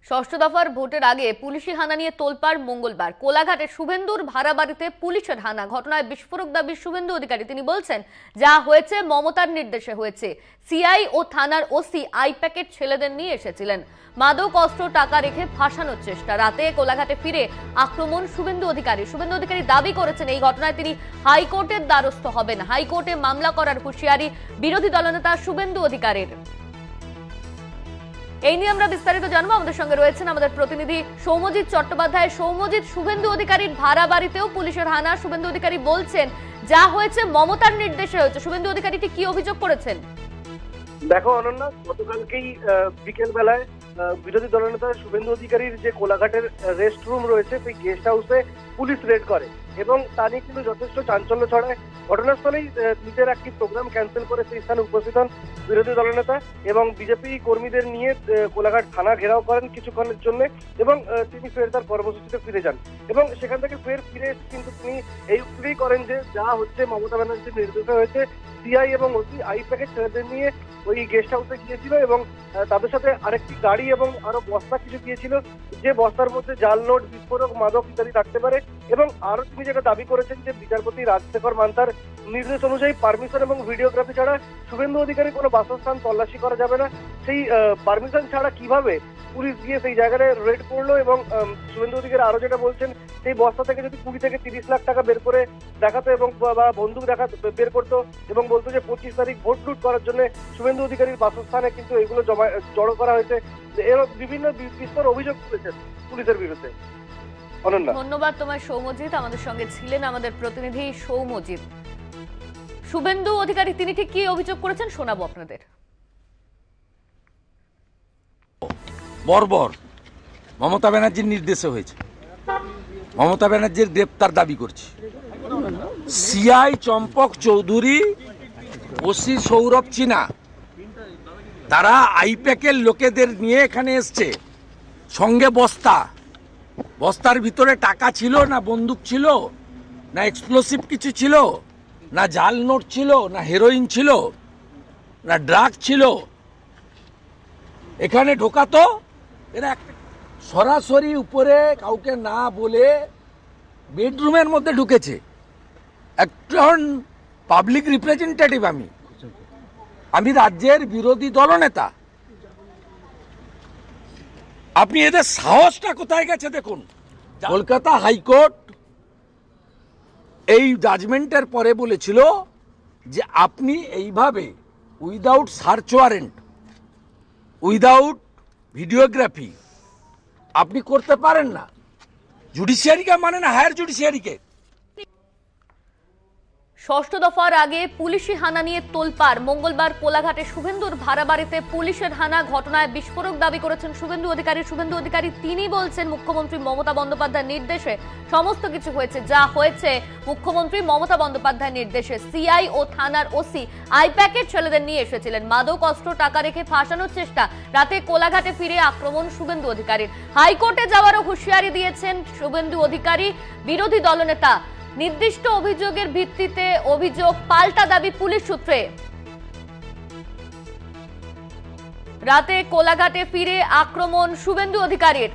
ষষ্ঠ দফার ভোটের আগে পুলিশি হানা নিয়ে তোলপাড় মঙ্গলবার। কোলাঘাটে শুভেন্দুর ভাড়া বাড়িতে পুলিশের হানা, ঘটনায় বিস্ফোরক দাবি শুভেন্দু অধিকারী। তিনি বলছেন, যা হয়েছে মমতার নির্দেশে হয়েছে। সিআই ও থানার ওসি আই প্যাকেট ছেলেদের নিয়ে এসেছিলেন। মাদক অস্ত্র টাকা রেখে ফাঁসানোর চেষ্টা। রাতে কোলাঘাটে ফিরে আক্রমণ শুভেন্দু অধিকারী। শুভেন্দু অধিকারী দাবি করেছেন, এই ঘটনায় তিনি হাইকোর্টের দ্বারস্থ হবেন। হাইকোর্টে মামলা করার হুঁশিয়ারি বিরোধী দলনেতা শুভেন্দু অধিকারীর। এই নিয়ে আমরা বিস্তারিত জানবো। আমাদের সঙ্গে রয়েছেন আমাদের প্রতিনিধি সৌম্যজিৎ চট্টোপাধ্যায়। সৌম্যজিৎ, শুভেন্দু অধিকারীর ভাড়া বাড়িতেও পুলিশের হানা। শুভেন্দু অধিকারী বলছেন, যা হয়েছে মমতার নির্দেশে হয়েছে। শুভেন্দু অধিকারী কি অভিযোগ করেছেন? দেখো অনন্যা, গতকালকেই বিকেল বেলায় বিরোধী দলনেতা শুভেন্দু অধিকারীর যে কোলাঘাটের রেস্ট রুম রয়েছে সেই গেস্ট হাউসে পুলিশ রেড করে এবং তা নিয়ে কিন্তু যথেষ্ট চাঞ্চল্য ছড়ায়। ঘটনাস্থলেই নিজের একটি প্রোগ্রাম ক্যান্সেল করে সেই স্থানে উপস্থিত হন বিরোধী দলনেতা এবং বিজেপি কর্মীদের নিয়ে কোলাঘাট থানা ঘেরাও করেন কিছুক্ষণের জন্য এবং তিনি ফের তার কর্মসূচিতে ফিরে যান এবং সেখান থেকে ফিরে এসে কিন্তু তিনি এই উক্তিই করেন যে যা হচ্ছে মমতা ব্যানার্জির নির্দেশে হয়েছে। সিআই এবং ওসি আই প্যাকেট ছেলেদের নিয়ে ওই গেস্ট হাউসে গিয়েছিল এবং তাদের সাথে আরেকটি গাড়ি এবং আরো বস্তা কিছু গিয়েছিল, যে বস্তার মধ্যে জাল নোট, বিস্ফোরক, মাদক ইত্যাদি থাকতে পারে। এবং আরো তিনি যেটা দাবি করেছেন যে বিচারপতি রাজশেখর মান্তার নির্দেশ অনুযায়ী পারমিশন এবং ভিডিওগ্রাফি ছাড়া শুভেন্দু অধিকারী কোনো বাসস্থান তল্লাশি করা যাবে না। সেই পারমিশন ছাড়া কিভাবে পুলিশ গিয়ে সেই জায়গায় রেড করলো এবং শুভেন্দু অধিকারী আরো যেটা বলছেন, সেই বস্তা থেকে যদি 20 থেকে 30 লাখ টাকা বের করে দেখাতো এবং বা বন্দুক বের করতো এবং বলতো যে 25 তারিখ ভোট লুট করার জন্য শুভেন্দু অধিকারীর বাসস্থানে কিন্তু এগুলো জড়ো করা হয়েছে। এরকম বিভিন্ন বিস্তর অভিযোগ তুলেছেন পুলিশের বিরুদ্ধে। ধন্যবাদ তোমার সৌম্যজিৎ। আমাদের সঙ্গে ছিলেন আমাদের প্রতিনিধি সৌম্যজিৎ। শুভেন্দু অধিকারী তিনি ঠিক কি অভিযোগ করেছেন শোনাবো আপনাদের। বর্বর মমতা ব্যানার্জির নির্দেশে হয়েছে। মমতা ব্যানার্জির গ্রেপ্তার দাবি করছি। সিআই চম্পক চৌধুরী, ওসি সৌরভ চিনা, তারা আইপ্যাকের লোকেদের নিয়ে এখানে এসছে। সঙ্গে বস্তার ভিতরে টাকা ছিল না, বন্দুক ছিল না, এক্সপ্লোসিভ কিছু ছিল না, জাল নোট ছিল না, হেরোইন ছিল না, ড্রাগ ছিল। এখানে ঢোকাতো এরা সরাসরি উপরে কাউকে না বলে বেডরুমের মধ্যে ঢুকেছে। একজন পাবলিক রিপ্রেজেন্টেটিভ, আমি রাজ্যের বিরোধী দলনেতা। আপনি এদের সাহসটা কোথায় গেছে দেখুন। কলকাতা হাইকোর্ট এই জাজমেন্টের পরে বলেছিল যে আপনি এইভাবে without search warrant, without videography আপনি করতে পারেন না। জুডিশিয়ারিকে মানে না, হায়ার জুডিশিয়ারিকে। ষষ্ঠ দফার আগে পুলিশি হানা নিয়ে তোলপাড় মঙ্গলবার। কোলাঘাটে শুভেন্দুর ভাড়া বাড়িতে পুলিশের হানা, ঘটনায় বিস্ফোরক দাবি করেছেন শুভেন্দু অধিকারী। শুভেন্দু অধিকারী তিনি বলছেন, মুখ্যমন্ত্রী মমতা বন্দ্যোপাধ্যায়ের নির্দেশে সমস্ত কিছু হয়েছে। যা হয়েছে মুখ্যমন্ত্রী মমতা বন্দ্যোপাধ্যায়ের নির্দেশে। সিআই ও থানার ওসি আই প্যাকেট ছেলেদের নিয়ে এসেছিলেন। মাদক অস্ত্র টাকা রেখে ফাঁসানোর চেষ্টা। রাতে কোলাঘাটে ফিরে আক্রমণ শুভেন্দু অধিকারীর। হাইকোর্টে যাওয়ারও হুঁশিয়ারি দিয়েছেন শুভেন্দু অধিকারী। বিরোধী দলনেতা, নির্দিষ্ট অভিযোগের ভিত্তিতে অভিযোগ পাল্টা দাবি পুলিশ সূত্রে। রাতে কোলাঘাটে ফিরে আক্রমণ শুভেন্দু অধিকারীর।